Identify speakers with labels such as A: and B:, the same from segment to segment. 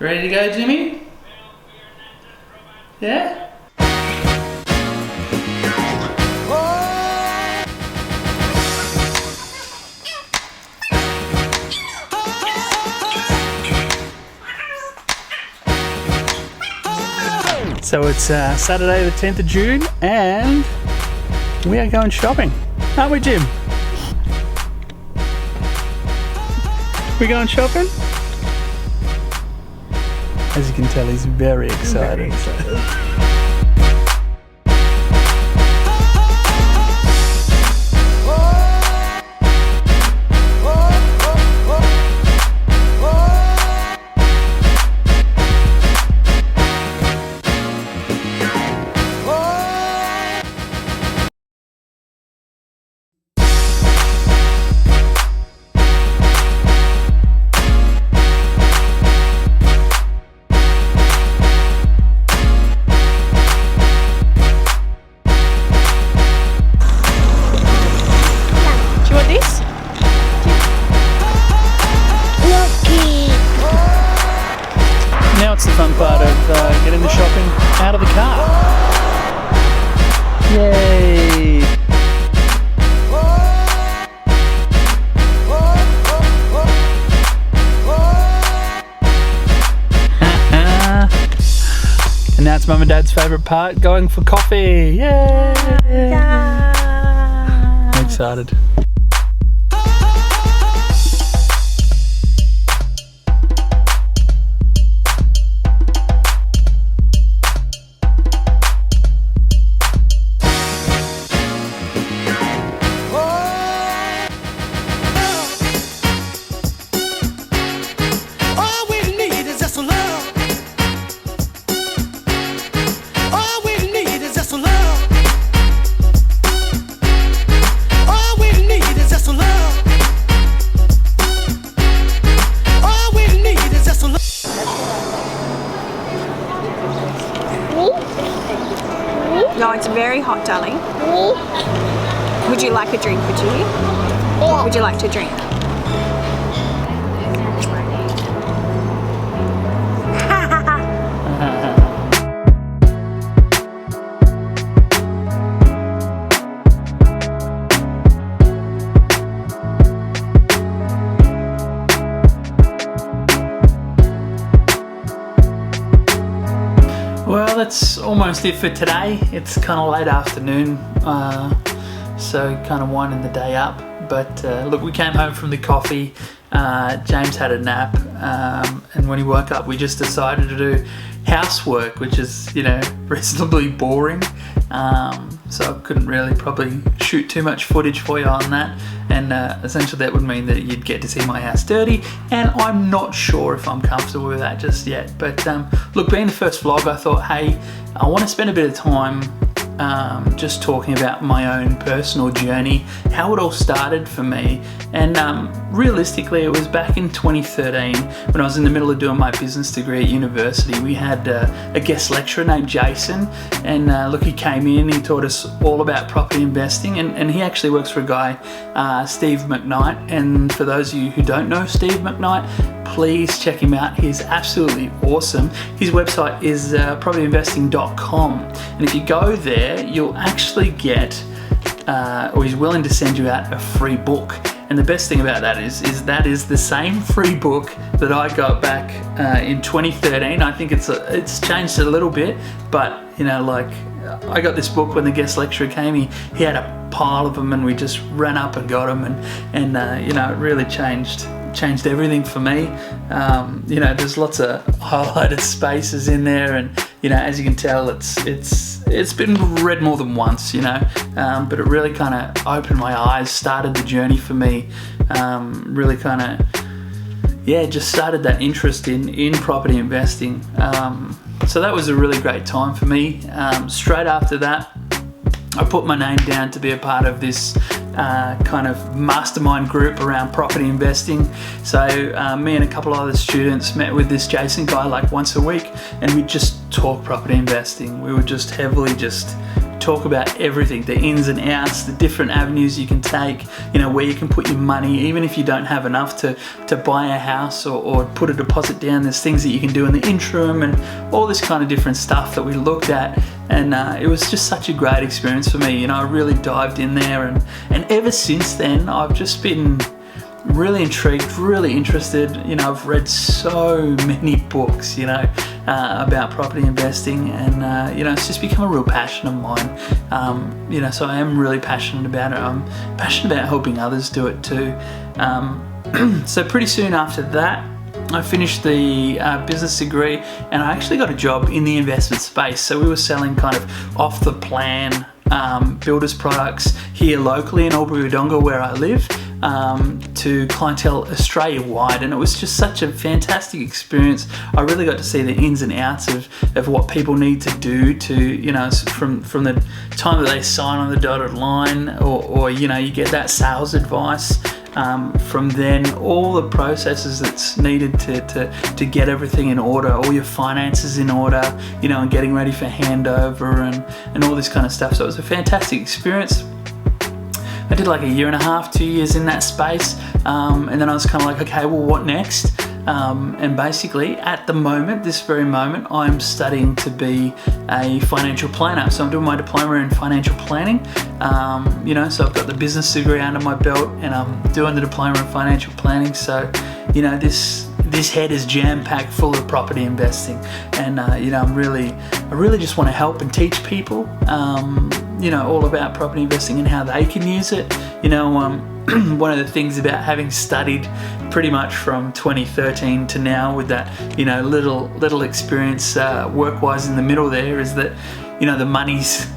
A: Ready to go, Jimmy? Yeah? So it's Saturday the 10th of June and we are going shopping, aren't we, Jim? We going shopping? As you can tell, he's very excited. Now it's the fun part of getting the shopping out of the car. Yay! And now it's Mum and Dad's favourite part, going for coffee. Yay! I'm excited.
B: No, it's very hot, darling. Would you like a drink, would you? What would you like to drink?
A: Well, that's almost it for today. It's kind of late afternoon, so kind of winding the day up. But look, we came home from the coffee. James had a nap, and when he woke up, we just decided to do housework, which is, you know, reasonably boring. So I couldn't really probably shoot too much footage for you on that. And essentially that would mean that you'd get to see my house dirty, and I'm not sure if I'm comfortable with that just yet. But look, being the first vlog, I thought, hey, I want to spend a bit of time just talking about my own personal journey, how it all started for me. And realistically, it was back in 2013 when I was in the middle of doing my business degree at university. We had a guest lecturer named Jason, and look, he came in, he taught us all about property investing, and he actually works for a guy, Steve McKnight. And for those of you who don't know Steve McKnight, please check him out. He's absolutely awesome. His website is propertyinvesting.com, and if you go there, you'll actually get, or he's willing to send you out a free book. And the best thing about that is that is the same free book that I got back in 2013. I think it's changed a little bit, but you know, like, I got this book when the guest lecturer came. He had a pile of them, and we just ran up and got them, and you know, it really changed everything for me. You know, there's lots of highlighted spaces in there, and you know, as you can tell, it's been read more than once, you know, but it really kind of opened my eyes, started the journey for me, really kind of, yeah, just started that interest in property investing. So that was a really great time for me. Straight after that, I put my name down to be a part of this kind of mastermind group around property investing. So me and a couple of other students met with this Jason guy like once a week, and we'd just talk property investing. We would just heavily just talk about everything, the ins and outs, the different avenues you can take, where you can put your money, even if you don't have enough to buy a house or put a deposit down. There's things that you can do in the interim and all this kind of different stuff that we looked at. And it was just such a great experience for me. I really dived in there, and ever since then, I've just been really intrigued, really interested. I've read so many books, about property investing, and it's just become a real passion of mine. So I am really passionate about it. I'm passionate about helping others do it too. So pretty soon after that, I finished the business degree, and I actually got a job in the investment space. So we were selling kind of off the plan builders products here locally in Albury-Wodonga, where I live, to clientele Australia-wide, and it was just such a fantastic experience. I really got to see the ins and outs of what people need to do to, from the time that they sign on the dotted line, or you get that sales advice. From then, all the processes that's needed to get everything in order, all your finances in order, and getting ready for handover and all this kind of stuff. So it was a fantastic experience. I did like 1.5 years, 2 years in that space, and then I was kind of like, okay, well, what next? And basically, at the moment, this very moment, I'm studying to be a financial planner. So I'm doing my diploma in financial planning. So I've got the business degree under my belt, and I'm doing the diploma in financial planning. So, this head is jam-packed full of property investing, and I really just want to help and teach people, all about property investing and how they can use it. One of the things about having studied pretty much from 2013 to now, with that little experience work-wise in the middle there, is that the money's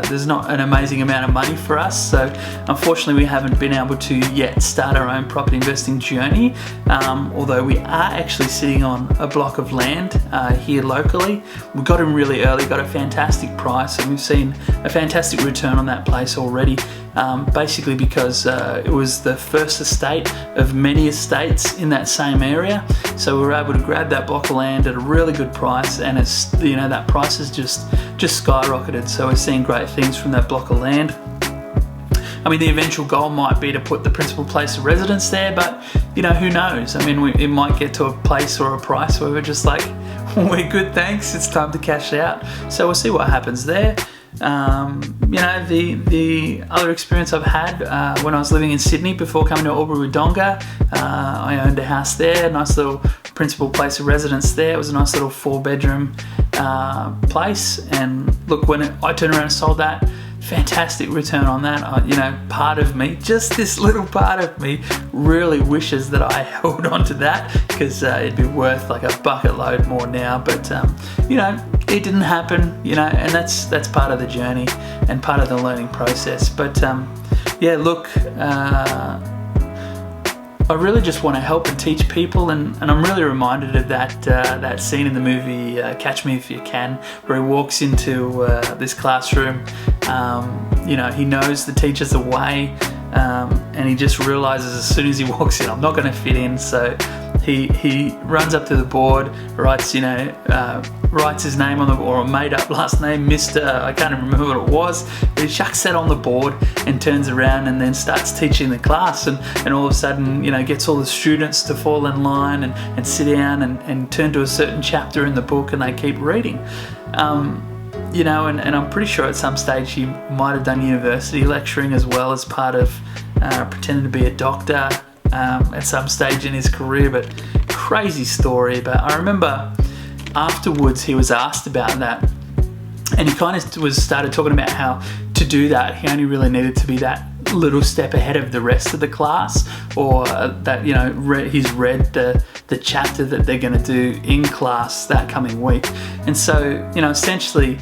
A: there's not an amazing amount of money for us, so unfortunately we haven't been able to yet start our own property investing journey, although we are actually sitting on a block of land here locally. We got in really early, got a fantastic price, and we've seen a fantastic return on that place already, basically because it was the first estate of many estates in that same area. So we were able to grab that block of land at a really good price, and it's that price has just skyrocketed. So we're seeing great things from that block of land. I mean, the eventual goal might be to put the principal place of residence there, but who knows? I mean, it might get to a place or a price where we're just like, we're good, thanks, it's time to cash out. So we'll see what happens there. The other experience I've had when I was living in Sydney before coming to Albury-Wodonga, I owned a house there, nice little principal place of residence there. It was a nice little 4-bedroom place, and look, when I turned around and sold that, fantastic return on that. Part of me, just this little part of me, really wishes that I held on to that, because it'd be worth like a bucket load more now, but it didn't happen, and that's part of the journey and part of the learning process. But I really just want to help and teach people, and I'm really reminded of that scene in the movie Catch Me If You Can, where he walks into this classroom. He knows the teacher's away, and he just realizes as soon as he walks in, I'm not going to fit in. So he runs up to the board, writes his name on the, or a made up last name, Mr. I can't even remember what it was, but he chucks that on the board and turns around and then starts teaching the class, and all of a sudden gets all the students to fall in line and sit down and turn to a certain chapter in the book, and they keep reading. And I'm pretty sure at some stage he might have done university lecturing as well as part of pretending to be a doctor at some stage in his career, but crazy story. But I remember afterwards he was asked about that, and he kind of started talking about how to do that he only really needed to be that little step ahead of the rest of the class, or that he's read the chapter that they're going to do in class that coming week. And so essentially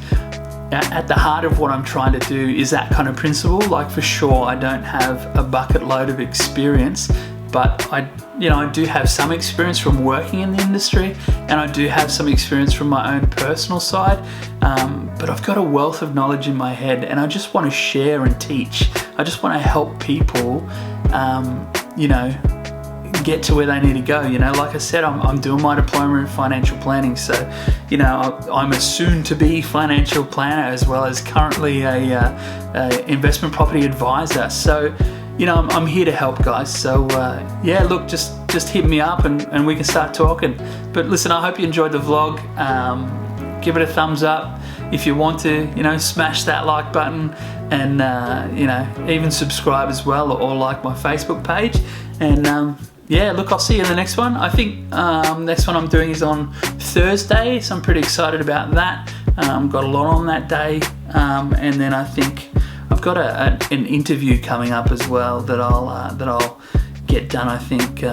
A: at the heart of what I'm trying to do is that kind of principle. Like, for sure I don't have a bucket load of experience, but I do have some experience from working in the industry, and I do have some experience from my own personal side, but I've got a wealth of knowledge in my head, and I just want to share and teach. I just want to help people get to where they need to go. You know, like I said, I'm doing my diploma in financial planning, so you know, I'm a soon-to-be financial planner as well as currently a investment property advisor. So you know, I'm here to help, guys. So yeah, look, just hit me up and we can start talking. But listen, I hope you enjoyed the vlog. Give it a thumbs up. If you want to, you know, smash that like button, and you know, even subscribe as well, or like my Facebook page. And yeah, look, I'll see you in the next one. I think next one I'm doing is on Thursday, so I'm pretty excited about that. Got a lot on that day, and then I think I've got an interview coming up as well that I'll get done. I think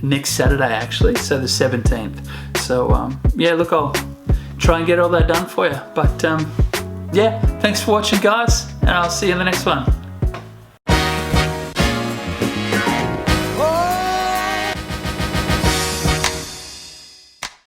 A: next Saturday actually, so the 17th. So yeah, look, I'll try and get all that done for you. But yeah, thanks for watching, guys, and I'll see you in the next one.